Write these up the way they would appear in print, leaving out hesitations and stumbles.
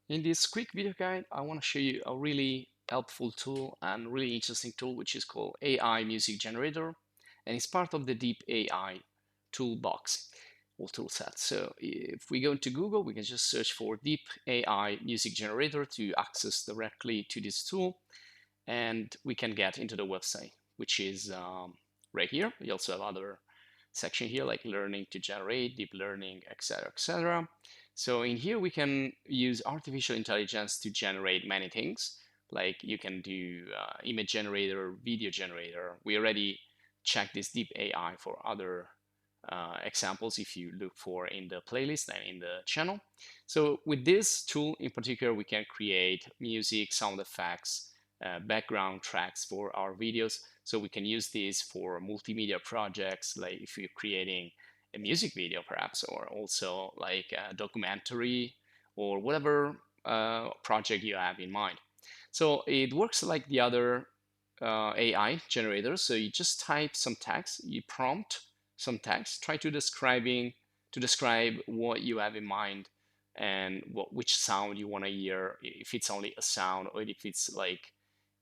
In this quick video guide, I want to show you a really helpful tool and really interesting tool, which is called AI Music Generator, and it's part of the Deep AI toolbox or tool set. So if we go into Google, we can just search for Deep AI Music Generator to access directly to this tool, and we can get into the website, which is right here. We also have other section here like learning to generate, deep learning, etc., etc. So in here we can use artificial intelligence to generate many things. Like you can do image generator, video generator. We already checked this deep AI for other examples if you look for in the playlist and in the channel. So with this tool in particular, we can create music, sound effects, background tracks for our videos. So we can use this for multimedia projects, like if you're creating a music video perhaps, or also like a documentary or whatever project you have in mind. So it works like the other AI generators. So you just type some text, you prompt some text, try to describe what you have in mind and which sound you want to hear, if it's only a sound or if it's like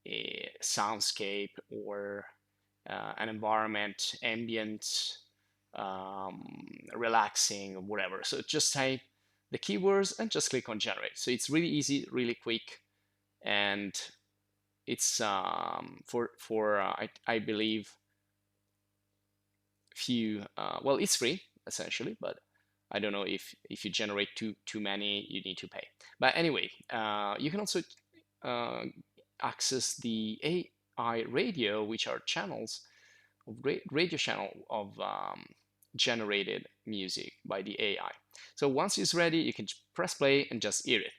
a soundscape or an environment, ambient, relaxing, or whatever. So just type the keywords and just click on generate. So it's really easy, really quick, and it's I believe few well, it's free essentially, but I don't know if you generate too many, you need to pay. But anyway, you can also uh, access the AI radio, which are channels of radio channel of generated music by the AI. So once it's ready, you can press play and just hear it.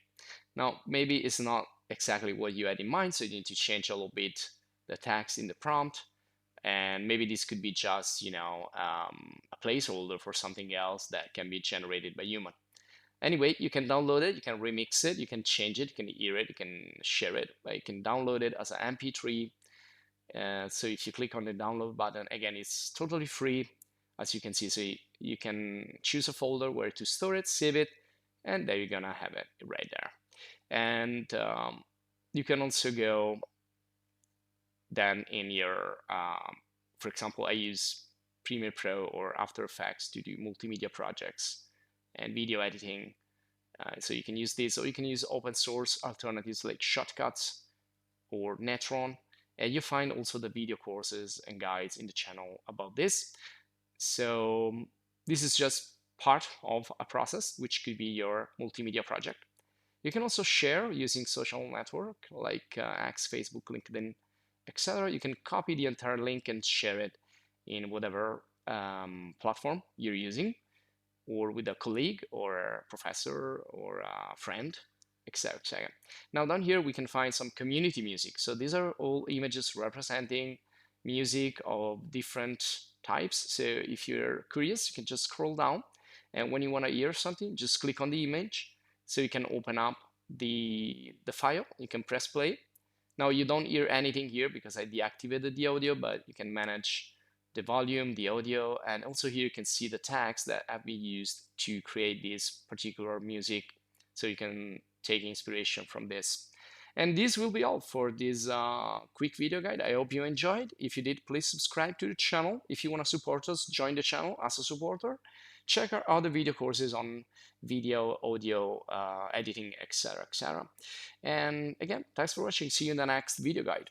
Now, maybe it's not exactly what you had in mind, so you need to change a little bit the text in the prompt, and maybe this could be just a placeholder for something else that can be generated by human. Anyway, you can download it, you can remix it, you can change it, you can hear it, you can share it, you can download it as an MP3. So if you click on the download button, again, it's totally free, as you can see. So you can choose a folder where to store it, save it, and there you're gonna have it right there. And you can also go then in your, for example, I use Premiere Pro or After Effects to do multimedia projects and video editing. So you can use this, or you can use open source alternatives like Shortcuts or Netron. And you find also the video courses and guides in the channel about this. So this is just part of a process, which could be your multimedia project. You can also share using social network like X, Facebook, LinkedIn, etc. You can copy the entire link and share it in whatever platform you're using, or with a colleague or a professor or a friend, etc. etc. Now down here we can find some community music. So these are all images representing music of different types. So if you're curious, you can just scroll down, and when you want to hear something, just click on the image. So you can open up the file, you can press play. Now you don't hear anything here because I deactivated the audio, but you can manage the volume, the audio, and also here you can see the tags that have been used to create this particular music. So you can take inspiration from this. And this will be all for this quick video guide. I hope you enjoyed. If you did, please subscribe to the channel. If you want to support us, join the channel as a supporter. Check our other video courses on video, audio, editing, etc., etc. And again, thanks for watching. See you in the next video guide.